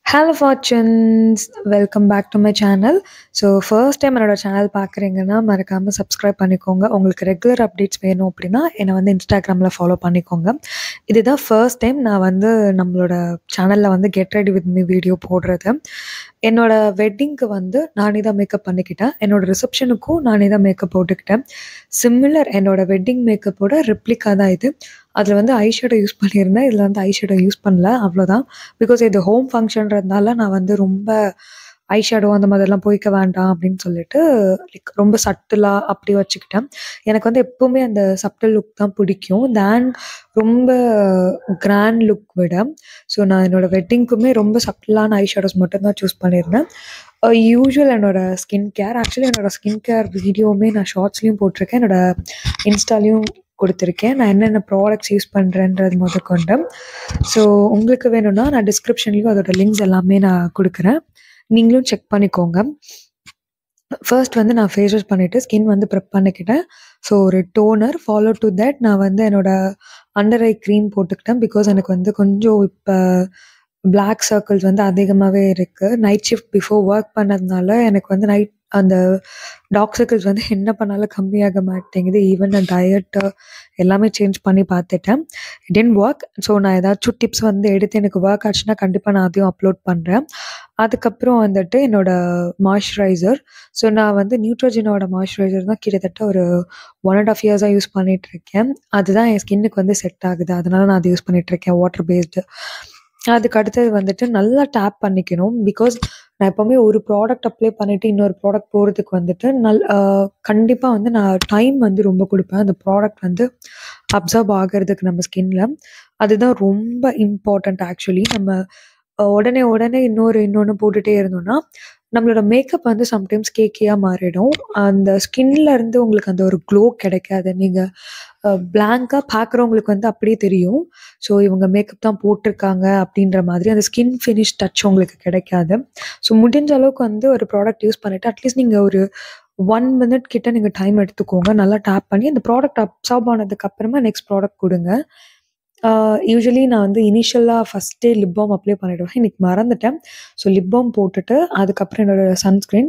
Hello fortunes, welcome back to my channel. So first time என்னோட channel பார்க்குறீங்கன்னா மறக்காமல் subscribe பண்ணிக்கோங்க. உங்களுக்கு ரெகுலர் அப்டேட்ஸ் வேணும் அப்படின்னா என்னை வந்து இன்ஸ்டாகிராமில் ஃபாலோ பண்ணிக்கோங்க. இதுதான் ஃபர்ஸ்ட் டைம் நான் வந்து நம்மளோட சேனலில் வந்து get ready with me video போடுறது. என்னோட வெட்டிங்க்கு வந்து நானே தான் மேக்கப் பண்ணிக்கிட்டேன். என்னோட ரிசப்ஷனுக்கும் நானே தான் மேக்கப் போட்டுக்கிட்டேன். சிமிலர் என்னோட வெட்டிங் மேக்கப்போட ரெப்ளிகா தான் இது. அதில் வந்து ஐ ஷேடோ யூஸ் பண்ணியிருந்தேன். இதில் வந்து ஐ ஷேடோ யூஸ் பண்ணல, அவ்வளோதான். பிகாஸ் இது ஹோம் ஃபங்க்ஷன்றதுனால நான் வந்து ரொம்ப ஐ ஷேடோ அந்த மாதிரிலாம் போய்க்க வேண்டாம் அப்படின்னு சொல்லிட்டு லைக் ரொம்ப சட்டிலாக அப்படி வச்சுக்கிட்டேன். எனக்கு வந்து எப்போவுமே அந்த சப்டில் லுக் தான் பிடிக்கும் தேன் ரொம்ப கிராண்ட் லுக் விட. ஸோ நான் என்னோடய வெட்டிங்க்குமே ரொம்ப சட்டிலான ஐ ஷேடோஸ் மட்டும்தான் சூஸ் பண்ணியிருந்தேன். யூஷுவல் என்னோடய ஸ்கின் கேர், ஆக்சுவலி என்னோடய ஸ்கின் கேர் வீடியோவுமே நான் ஷார்ட்ஸ்லேயும் போட்டிருக்கேன், என்னோடய இன்ஸ்டாலையும் கொடுத்துருக்கேன். நான் என்னென்ன ப்ராடக்ட்ஸ் யூஸ் பண்ணுறேன்றது முதற்கொண்டு. ஸோ உங்களுக்கு வேணும்னா நான் டிஸ்கிரிப்ஷன்லேயும் அதோட லிங்க்ஸ் எல்லாமே நான் கொடுக்குறேன், நீங்களும் செக் பண்ணிக்கோங்க. ஃபர்ஸ்ட் வந்து நான் ஃபேஸ் வாஷ் பண்ணிவிட்டு ஸ்கின் வந்து ப்ரெப் பண்ணிக்கிட்டேன். ஸோ ஒரு டோனர் ஃபாலோ டு தட் நான் வந்து என்னோடய அண்டர் ஐ க்ரீம் போட்டுக்கிட்டேன். பிகாஸ் எனக்கு வந்து கொஞ்சம் இப்போ பிளாக் சர்க்கிள்ஸ் வந்து அதிகமாகவே இருக்குது. நைட் ஷிஃப்ட் பிஃபோர் ஒர்க் பண்ணதுனால எனக்கு வந்து நைட் அந்த டார்க் சர்க்கிள்ஸ் வந்து என்ன பண்ணாலும் கம்மியாக மாட்டேங்குது. ஈவன் நான் டயட்டு எல்லாமே சேஞ்ச் பண்ணி பார்த்துட்டேன், இட் டிட்ன்ட் ஒர்க். ஸோ நான் ஏதாச்சும் டிப்ஸ் வந்து எடுத்து எனக்கு ஒர்க் ஆச்சுன்னா கண்டிப்பாக நான் அதையும் அப்லோட் பண்ணுறேன். அதுக்கப்புறம் வந்துட்டு என்னோடய மாய்ஸ்சரைசர். ஸோ நான் வந்து நியூட்ரோஜனோட மாய்ஸ்சரைசர் தான் கிட்டத்தட்ட ஒரு 1.5 இயர்ஸாக யூஸ் பண்ணிகிட்ருக்கேன். அதுதான் என் ஸ்கின்னுக்கு வந்து செட் ஆகுது, அதனால நான் அதை யூஸ் பண்ணிகிட்ருக்கேன், வாட்டர் பேஸ்டு. அதுக்கு அடுத்தது வந்துட்டு நல்லா டேப் பண்ணிக்கணும். பிகாஸ் நான் எப்போவுமே ஒரு ப்ராடக்ட் அப்ளை பண்ணிவிட்டு இன்னொரு ப்ராடக்ட் போகிறதுக்கு வந்துட்டு கண்டிப்பாக வந்து நான் டைம் வந்து ரொம்ப கொடுப்பேன், அந்த ப்ராடக்ட் வந்து அப்சர்வ் ஆகிறதுக்கு நம்ம ஸ்கின்னில். அதுதான் ரொம்ப இம்பார்ட்டண்ட். ஆக்சுவலி நம்ம உடனே உடனே இன்னொன்று போட்டுகிட்டே இருந்தோம்னா நம்மளோட மேக்கப் வந்து சம்டைம்ஸ் கேக்கியாக மாறிடும். அந்த ஸ்கின்ல இருந்து உங்களுக்கு அந்த ஒரு க்ளோ கிடைக்காது. நீங்கள் பிளாங்காக பார்க்குறவங்களுக்கு வந்து அப்படியே தெரியும், ஸோ இவங்க மேக்கப் தான் போட்டிருக்காங்க அப்படின்ற மாதிரி அந்த ஸ்கின் ஃபினிஷ் டச் உங்களுக்கு கிடைக்காது. ஸோ முடிஞ்ச அளவுக்கு வந்து ஒரு ப்ராடக்ட் யூஸ் பண்ணிவிட்டு அட்லீஸ்ட் நீங்கள் ஒரு 1 மினிட் கிட்ட நீங்கள் டைம் எடுத்துக்கோங்க. நல்லா டேப் பண்ணி அந்த ப்ராடக்ட் அப்சார்ப் ஆனதுக்கப்புறமா நெக்ஸ்ட் ப்ராடக்ட் கொடுங்க. யூஸ்வலி நான் வந்து இனிஷியலாக ஃபஸ்ட்டே லிப் பாம் அப்ளை பண்ணிவிடுவேன். இன்றைக்கி மறந்துட்டேன். ஸோ லிப் பாம் போட்டுட்டு அதுக்கப்புறம் என்னோடய சன்ஸ்க்ரீன்,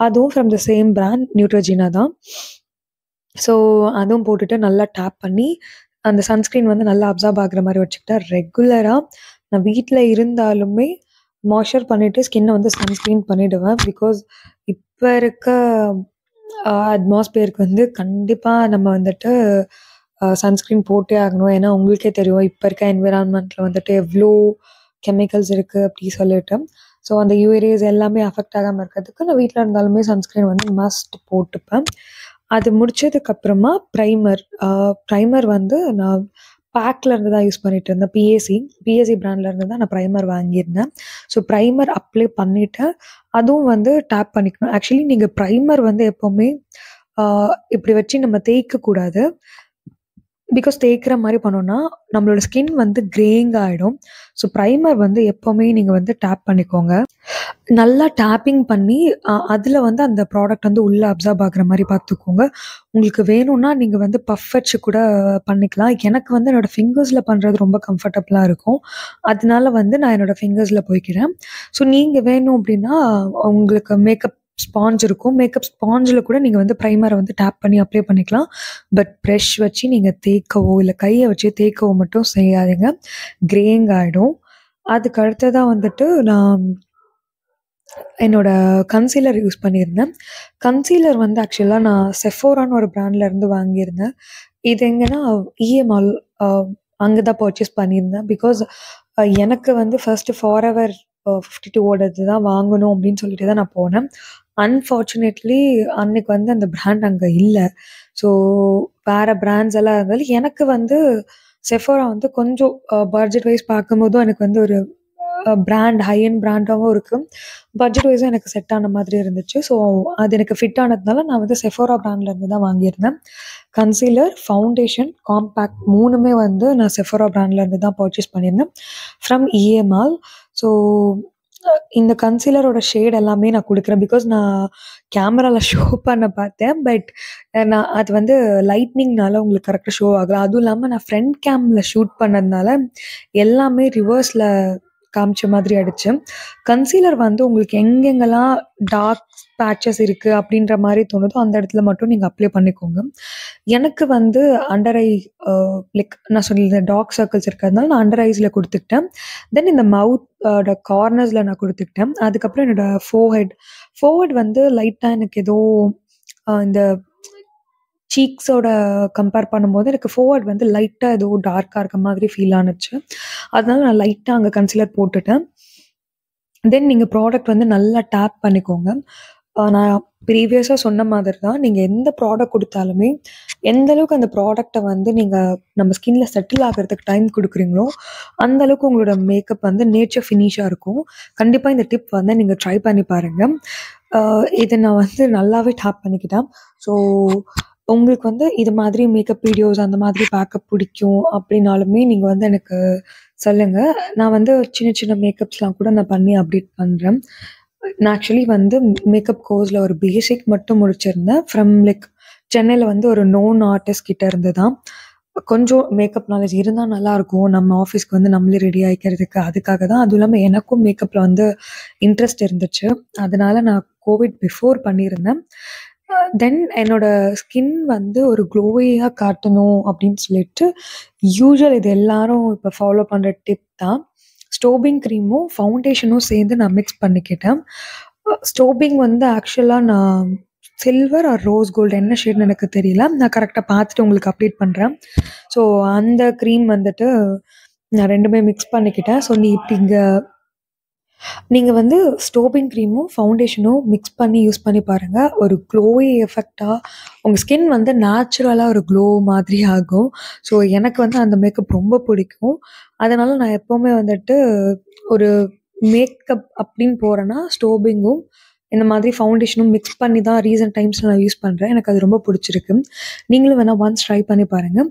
அதுவும் ஃப்ரம் த சேம் பிராண்ட் நியூட்ரோஜினா தான். ஸோ அதுவும் போட்டுட்டு நல்லா டேப் பண்ணி அந்த சன்ஸ்க்ரீன் வந்து நல்லா அப்சார்ப் ஆகிற மாதிரி வச்சுக்கிட்டேன். ரெகுலராக நான் வீட்டில் இருந்தாலுமே மாய்ஸ்சர் பண்ணிவிட்டு ஸ்கின்னை வந்து சன்ஸ்க்ரீன் பண்ணிவிடுவேன். பிகாஸ் இப்போ இருக்க அட்மாஸ்பியருக்கு வந்து கண்டிப்பாக நம்ம வந்துட்டு சன்ஸ்க்ரீன் போட்டே ஆகணும். ஏன்னா உங்களுக்கே தெரியும் இப்போ இருக்க என்விரான்மெண்ட்டில் வந்துட்டு எவ்வளோ கெமிக்கல்ஸ் இருக்குது அப்படி சொல்லிட்டு. ஸோ அந்த யூஏரேஸ் எல்லாமே அஃபெக்ட் ஆகாமல் இருக்கிறதுக்கு நான் வீட்டில் இருந்தாலுமே சன்ஸ்க்ரீன் வந்து மஸ்ட் போட்டுப்பேன். அது முடிச்சதுக்கப்புறமா ப்ரைமர் வந்து நான் பேக்லேருந்து தான் யூஸ் பண்ணிகிட்டு இருந்தேன். பிஎஸ்சி பிராண்ட்லேருந்து தான் நான் ப்ரைமர் வாங்கியிருந்தேன். ஸோ ப்ரைமர் அப்ளை பண்ணிவிட்டு அதுவும் வந்து டேப் பண்ணிக்கணும். ஆக்சுவலி நீங்கள் ப்ரைமர் வந்து எப்போவுமே இப்படி வச்சு நம்ம தேய்க்கக்கூடாது. பிகாஸ் தேய்க்கிற மாதிரி பண்ணோன்னா நம்மளோட ஸ்கின் வந்து கிரேயிங் ஆகிடும். ஸோ ப்ரைமர் வந்து எப்போவுமே நீங்கள் வந்து டேப் பண்ணிக்கோங்க. நல்லா டேப்பிங் பண்ணி அதில் வந்து அந்த ப்ராடக்ட் வந்து உள்ளே அப்சார்ப் ஆகிற மாதிரி பார்த்துக்கோங்க. உங்களுக்கு வேணும்னா நீங்கள் வந்து பஃப் வச்சு கூட பண்ணிக்கலாம். எனக்கு வந்து என்னோடய ஃபிங்கர்ஸில் பண்ணுறது ரொம்ப கம்ஃபர்டபுளாக இருக்கும், அதனால வந்து நான் என்னோடய ஃபிங்கர்ஸில் போய்க்கிறேன். ஸோ நீங்கள் வேணும் அப்படின்னா உங்களுக்கு மேக்கப் ஸ்பாஞ்ச் இருக்கும், மேக்கப் ஸ்பாஞ்சில் கூட நீங்கள் வந்து ப்ரைமரை வந்து டேப் பண்ணி அப்ளை பண்ணிக்கலாம். பட் ப்ரெஷ் வச்சு நீங்கள் தேய்க்கவோ இல்லை கையை வச்சு தேய்க்கவோ மட்டும் செய்யாதீங்க, கிரேயிங் ஆகிடும். அதுக்கு அடுத்ததாக வந்துட்டு நான் என்னோடய கன்சீலர் யூஸ் பண்ணியிருந்தேன். கன்சீலர் வந்து ஆக்சுவலாக நான் செஃபோரான்னு ஒரு பிராண்ட்லேருந்து வாங்கியிருந்தேன். இது எங்கன்னா இஎம்ஆல் அங்கே தான் பர்ச்சேஸ் பண்ணியிருந்தேன். பிகாஸ் எனக்கு வந்து ஃபர்ஸ்ட்டு ஃபாரெவர் 52 தான் வாங்கணும் அப்படின்னு சொல்லிட்டு தான் நான் போனேன். அன்ஃபார்ச்சுனேட்லி அன்னைக்கு வந்து அந்த பிராண்ட் அங்கே இல்லை. ஸோ வேறு பிராண்ட்ஸ் எல்லாம் இருந்தாலும் எனக்கு வந்து செஃபோரா வந்து கொஞ்சம் பட்ஜெட் வைஸ் பார்க்கும்போதும் எனக்கு வந்து ஒரு பிராண்ட் ஹை அண்ட் பிராண்டாகவும் இருக்குது, பட்ஜெட் வைஸும் எனக்கு செட் ஆன மாதிரி இருந்துச்சு. ஸோ அது எனக்கு ஃபிட் ஆனதுனால நான் வந்து செஃபோரா பிராண்ட்லேருந்து தான் வாங்கியிருந்தேன். கன்சீலர், ஃபவுண்டேஷன், காம்பேக்ட் 3மே வந்து நான் செஃபோரா பிராண்ட்லேருந்து தான் பர்ச்சேஸ் பண்ணியிருந்தேன் ஃப்ரம் இஎம்ஆல். ஸோ இந்த கன்சீலரோட ஷேட் எல்லாமே நான் கொடுக்குறேன். பிகாஸ் நான் கேமராவில் ஷோ பண்ண பார்த்தேன், பட் நான் அது வந்து லைட்னிங்னால உங்களுக்கு கரெக்டாக ஷோ ஆகலை. அதுவும் இல்லாமல் நான் ஃப்ரண்ட் கேமில் ஷூட் பண்ணதுனால எல்லாமே ரிவர்ஸில் காமிச்ச மாதிரி ஆயிடுச்சு. கன்சீலர் வந்து உங்களுக்கு எங்கெங்கெல்லாம் டார்க் பேட்சஸ் இருக்குது அப்படின்ற மாதிரி தோணுதோ அந்த இடத்துல மட்டும் நீங்கள் அப்ளை பண்ணிக்கோங்க. எனக்கு வந்து அண்டர் ஐ லைக் நான் சொல்லியிருந்தேன் டார்க் சர்க்கிள்ஸ் இருக்கிறதுனால நான் அண்டர் ஐஸில் கொடுத்துக்கிட்டேன். தென் இந்த மவுத்தோட கார்னர்ஸில் நான் கொடுத்துக்கிட்டேன். அதுக்கப்புறம் என்னோடய ஃபோர்ஹெட் வந்து லைட்டாக எனக்கு ஏதோ இந்த சீக்ஸோட கம்பேர் பண்ணும்போது எனக்கு ஃபோர்ஹெட் வந்து லைட்டாக ஏதோ டார்க்காக இருக்க மாதிரி ஃபீல் ஆனுச்சு. அதனால நான் லைட்டாக அங்கே கன்சீலர் போட்டுட்டேன். தென் நீங்கள் ப்ராடக்ட் வந்து நல்லா டேப் பண்ணிக்கோங்க. நான் ப்ரீவியஸாக சொன்ன மாதிரி தான் நீங்கள் எந்த ப்ராடக்ட் கொடுத்தாலுமே எந்த அளவுக்கு அந்த ப்ராடக்டை வந்து நீங்கள் நம்ம ஸ்கின்ல செட்டில் ஆகிறதுக்கு டைம் கொடுக்குறீங்களோ அந்த அளவுக்கு உங்களோட மேக்கப் வந்து நேச்சர் ஃபினிஷாக இருக்கும். கண்டிப்பாக இந்த டிப் வந்து நீங்கள் ட்ரை பண்ணி பாருங்கள். இதை நான் வந்து நல்லாவே டேப் பண்ணிக்கிட்டேன். ஸோ உங்களுக்கு வந்து இது மாதிரி மேக்கப் வீடியோஸ் அந்த மாதிரி பேக்கப் பிடிக்கும் அப்படின்னாலுமே நீங்கள் வந்து எனக்கு சொல்லுங்கள். நான் வந்து சின்ன சின்ன மேக்கப்ஸ்லாம் கூட நான் பண்ணி அப்டேட் பண்ணுறேன். நான் ஆக்சுவலி வந்து மேக்கப் கோர்ஸில் ஒரு பேசிக் மட்டும் முடிச்சிருந்தேன். ஃப்ரம் லைக் சென்னையில் வந்து ஒரு நோன் ஆர்டிஸ்ட் கிட்ட இருந்து தான். கொஞ்சம் மேக்கப் நாலேஜ் இருந்தால் நல்லாயிருக்கும் நம்ம ஆஃபீஸ்க்கு வந்து நம்மளே ரெடி ஆகிக்கிறதுக்கு. அதுக்காக தான். அதுவும் இல்லாமல் எனக்கும் மேக்கப்பில் வந்து இன்ட்ரெஸ்ட் இருந்துச்சு. அதனால நான் கோவிட் பிஃபோர் பண்ணியிருந்தேன். தென் என்னோடய ஸ்கின் வந்து ஒரு க்ளோயியாக காட்டணும் அப்படின்னு சொல்லிட்டு யூஸ்வல் இது எல்லாரும் இப்போ ஃபாலோ பண்ணுற டிப் தான். ஸ்டோபிங் க்ரீமும் ஃபவுண்டேஷனும் சேர்ந்து நான் மிக்ஸ் பண்ணிக்கிட்டேன். ஸ்டோபிங் வந்து ஆக்சுவலாக நான் சில்வர் ஆர் ரோஸ் கோல்டு என்ன ஷேட்னு எனக்கு தெரியல. நான் கரெக்டாக பார்த்துட்டு உங்களுக்கு அப்டேட் பண்ணுறேன். ஸோ அந்த க்ரீம் வந்துட்டு நான் ரெண்டுமே மிக்ஸ் பண்ணிக்கிட்டேன். ஸோ நீங்கள் வந்து ஸ்டோபிங் க்ரீமும் ஃபவுண்டேஷனும் மிக்ஸ் பண்ணி யூஸ் பண்ணி பாருங்கள். ஒரு க்ளோயி எஃபெக்டாக உங்கள் ஸ்கின் வந்து நேச்சுரலாக ஒரு க்ளோ மாதிரி ஆகும். ஸோ எனக்கு வந்து அந்த மேக்கப் ரொம்ப பிடிக்கும். அதனால் நான் எப்போவுமே வந்துட்டு ஒரு மேக்கப் அப்படின்னு போகிறேன்னா ஸ்டோபிங்கும் இந்த மாதிரி ஃபவுண்டேஷனும் மிக்ஸ் பண்ணி தான் ரீசன்ட் டைம்ஸில் நான் யூஸ் பண்ணுறேன். எனக்கு அது ரொம்ப பிடிச்சிருக்கு. நீங்களும் வேணால் ஒன்ஸ் ட்ரை பண்ணி பாருங்கள்.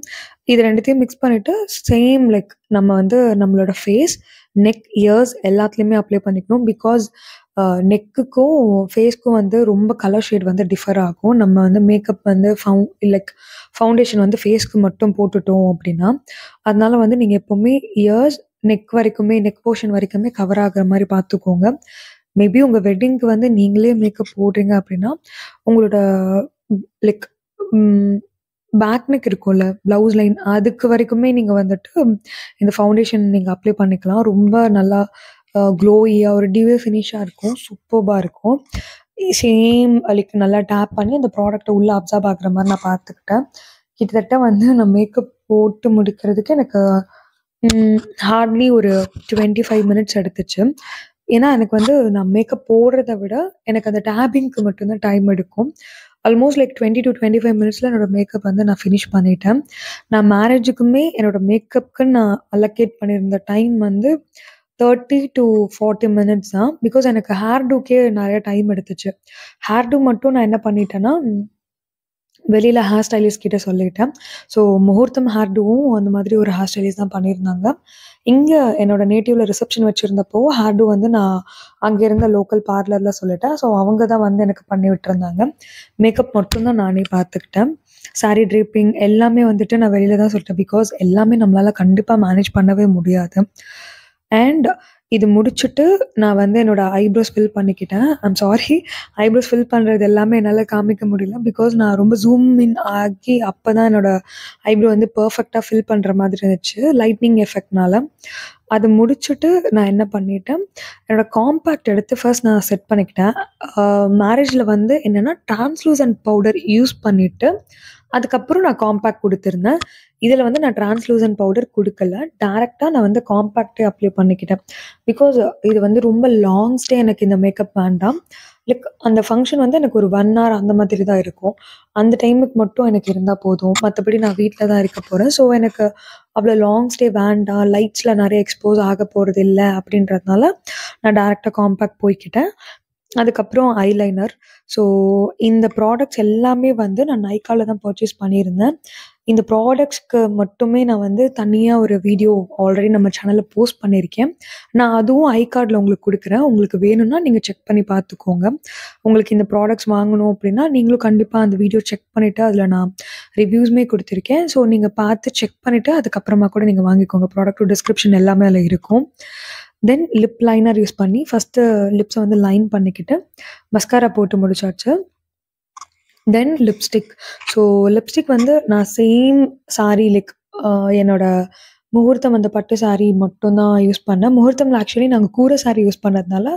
இது ரெண்டுத்தையும் மிக்ஸ் பண்ணிவிட்டு சேம் லைக் நம்ம வந்து நம்மளோட ஃபேஸ், நெக், இயர்ஸ் எல்லாத்துலேயுமே அப்ளை பண்ணிக்கணும். பிகாஸ் நெக்குக்கும் ஃபேஸ்க்கும் வந்து ரொம்ப கலர் ஷேட் வந்து டிஃபர் ஆகும். நம்ம வந்து மேக்கப் வந்து லைக் ஃபவுண்டேஷன் வந்து ஃபேஸ்க்கு மட்டும் போட்டுட்டோம் அப்படின்னா. அதனால வந்து நீங்கள் எப்போவுமே இயர்ஸ், நெக் போர்ஷன் வரைக்குமே கவர் ஆகுற மாதிரி பார்த்துக்கோங்க. மேபி உங்கள் வெட்டிங்க்கு வந்து நீங்களே மேக்கப் போடுறீங்க அப்படின்னா உங்களோட லைக் பேக் நெக் இருக்கும்ல, ப்ளவுஸ் லைன் அதுக்கு வரைக்குமே நீங்கள் வந்துட்டு இந்த ஃபவுண்டேஷன் நீங்கள் அப்ளை பண்ணிக்கலாம். ரொம்ப நல்லா க்ளோயியாக ஒரு டிவே ஃபினிஷாக இருக்கும். சூப்பர்பாக இருக்கும். சேம் லைக் நல்லா டேப் பண்ணி அந்த ப்ராடக்ட்டை உள்ளே அப்சார்ப் ஆகுற மாதிரி நான் பார்த்துக்கிட்டேன். கிட்டத்தட்ட வந்து நான் மேக்கப் போட்டு முடிக்கிறதுக்கு எனக்கு ஹார்ட்லி ஒரு 25 மினிட்ஸ் எடுத்துச்சு. ஏன்னா எனக்கு வந்து நான் மேக்கப் போடுறத விட எனக்கு அந்த டேப்பிங்க்கு மட்டும்தான் டைம் எடுக்கும். ஆல்மோஸ்ட் லைக் 20 to 25 மினிட்ஸில் என்னோடய மேக்கப் வந்து நான் ஃபினிஷ் பண்ணிட்டேன். நான் மேரேஜுக்குமே என்னோடய மேக்கப்புக்கு நான் அலோகேட் பண்ணியிருந்த டைம் வந்து 30 to 40 மினிட்ஸ் தான். பிகாஸ் எனக்கு ஹேர் டூக்கே நிறைய டைம் எடுத்துச்சு. ஹேர் டூ மட்டும் நான் என்ன பண்ணிட்டேன்னா வெளியில் ஹேர் ஸ்டைலிஸ்ட் கிட்ட சொல்லிட்டேன். ஸோ முகூர்த்தம் ஹேர் டூவும் அந்த மாதிரி ஒரு ஹேர் ஸ்டைலிஸ்ட் தான் பண்ணியிருந்தாங்க. இங்கே என்னோடய நேட்டிவில் ரிசப்ஷன் வச்சுருந்தப்போ ஹேர் டூ வந்து நான் அங்கே இருந்த லோக்கல் பார்லரில் சொல்லிட்டேன். ஸோ அவங்க தான் வந்து எனக்கு பண்ணி விட்டுருந்தாங்க. மேக்கப் மட்டும்தான் நானே பார்த்துக்கிட்டேன். சாரீ ட்ரீப்பிங் எல்லாமே வந்துட்டு நான் வெளியில் தான் சொல்லிட்டேன். பிகாஸ் எல்லாமே நம்மளால் கண்டிப்பாக மேனேஜ் பண்ணவே முடியாது. அண்ட் இது முடிச்சுட்டு நான் வந்து என்னோடய ஐப்ரோஸ் ஃபில் பண்ணிக்கிட்டேன். ஐம் சாரி, ஐப்ரோஸ் ஃபில் பண்ணுறது எல்லாமே என்னால் காமிக்க முடியல. பிகாஸ் நான் ரொம்ப ஜூம் இன் ஆகி அப்போ தான் என்னோடய ஐப்ரோ வந்து பர்ஃபெக்டாக ஃபில் பண்ணுற மாதிரி இருந்துச்சு லைட்னிங் எஃபெக்ட்னால. அது முடிச்சுட்டு நான் என்ன பண்ணிட்டேன், என்னோடய காம்பேக்ட் எடுத்து ஃபர்ஸ்ட் நான் செட் பண்ணிக்கிட்டேன். மேரேஜில் வந்து என்னென்னா டிரான்ஸ்லூசன்ட் பவுடர் யூஸ் பண்ணிவிட்டு அதுக்கப்புறம் நான் காம்பேக்ட் கொடுத்துருந்தேன். இதில் வந்து நான் டிரான்ஸ்லூசன்ட் பவுடர் கொடுக்கல. டேரெக்டாக நான் வந்து காம்பேக்டே அப்ளை பண்ணிக்கிட்டேன். பிகாஸ் இது வந்து ரொம்ப லாங் ஸ்டே எனக்கு இந்த மேக்கப் வேண்டாம். லைக் அந்த ஃபங்க்ஷன் வந்து எனக்கு ஒரு 1 hour அந்த மாதிரி தான் இருக்கும். அந்த டைமுக்கு மட்டும் எனக்கு இருந்தால் போதும். மற்றபடி நான் வீட்டில் தான் இருக்க போகிறேன். ஸோ எனக்கு அவ்வளோ லாங் ஸ்டே வேண்டாம், லைட்ஸில் நிறைய எக்ஸ்போஸ் ஆக போகிறது இல்லை அப்படின்றதுனால நான் டேரெக்டாக காம்பேக்ட் போய்க்கிட்டேன். அதுக்கப்புறம் ஐலைனர். ஸோ இந்த ப்ராடக்ட்ஸ் எல்லாமே வந்து நான் நைக்காவில் தான் பர்ச்சேஸ் பண்ணியிருந்தேன். இந்த ப்ராடக்ட்ஸ்க்கு மட்டுமே நான் வந்து தனியாக ஒரு வீடியோ ஆல்ரெடி நம்ம சேனலில் போஸ்ட் பண்ணியிருக்கேன். நான் அதுவும் ஐகார்டில் உங்களுக்கு கொடுக்குறேன். உங்களுக்கு வேணும்னா நீங்கள் செக் பண்ணி பார்த்துக்கோங்க. உங்களுக்கு இந்த ப்ராடக்ட்ஸ் வாங்கணும் அப்படின்னா நீங்களும் கண்டிப்பாக அந்த வீடியோ செக் பண்ணிவிட்டு அதில் நான் ரிவ்யூஸுமே கொடுத்துருக்கேன். ஸோ நீங்கள் பார்த்து செக் பண்ணிவிட்டு அதுக்கப்புறமா கூட நீங்கள் வாங்கிக்கோங்க. ப்ராடக்ட் டிஸ்கிரிப்ஷன் எல்லாமே அதில் இருக்கும். தென் லிப் லைனர் யூஸ் பண்ணி ஃபஸ்ட்டு லிப்ஸை வந்து லைன் பண்ணிக்கிட்டு மஸ்காரா போட்டு முடிச்சாச்சு. தென் லிப்ஸ்டிக். ஸோ லிப்ஸ்டிக் வந்து நான் சேம் சாரீ லைக் என்னோட முகூர்த்தம் அந்த பட்டு சாரீ மட்டும் தான் யூஸ் பண்ணேன். முகூர்த்தம்ல ஆக்சுவலி நாங்கள் கூரை சாரீ யூஸ் பண்ணதுனால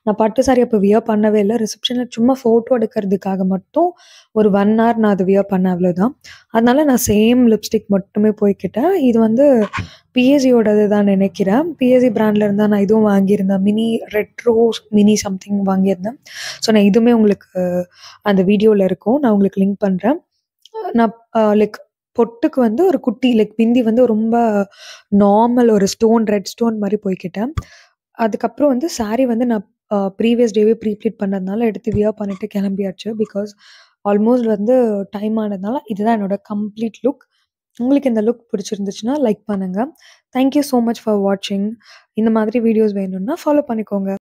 நான் பட்டு சாரீ அப்போ வியர் பண்ணவே இல்லை. ரிசப்ஷனில் சும்மா ஃபோட்டோ எடுக்கிறதுக்காக மட்டும் ஒரு 1 hour நான் அது வியர் பண்ணேன், அவ்வளோதான். அதனால நான் சேம் லிப்ஸ்டிக் மட்டுமே போய்க்கிட்டேன். இது வந்து பிஎஸ்சியோடது தான் நினைக்கிறேன். பிஎஸ்சி பிராண்டில் இருந்தால் நான் இதுவும் வாங்கியிருந்தேன். மினி ரெட்ரோ மினி சம்திங் வாங்கியிருந்தேன். ஸோ நான் இதுவுமே உங்களுக்கு அந்த வீடியோவில் இருக்கும், நான் உங்களுக்கு லிங்க் பண்ணுறேன். நான் லைக் பொட்டுக்கு வந்து ஒரு குட்டி லைக் பிந்தி வந்து ரொம்ப நார்மல் ஒரு ஸ்டோன் ரெட் ஸ்டோன் மாதிரி போய்க்கிட்டேன். அதுக்கப்புறம் வந்து சாரீ வந்து நான் ப்ரீவியஸ் டேவே ப்ளீட் பண்ணதுனால எடுத்து வியர் பண்ணிட்டு கிளம்பியாச்சு. பிகாஸ் ஆல்மோஸ்ட் வந்து டைம் ஆனதுனால இதுதான் என்னோட கம்ப்ளீட் லுக். உங்களுக்கு இந்த லுக் பிடிச்சிருந்துச்சுன்னா லைக் பண்ணுங்கள். தேங்க்யூ ஸோ மச் ஃபார் வாட்சிங். இந்த மாதிரி வீடியோஸ் வேணும்னா ஃபாலோ பண்ணிக்கோங்க.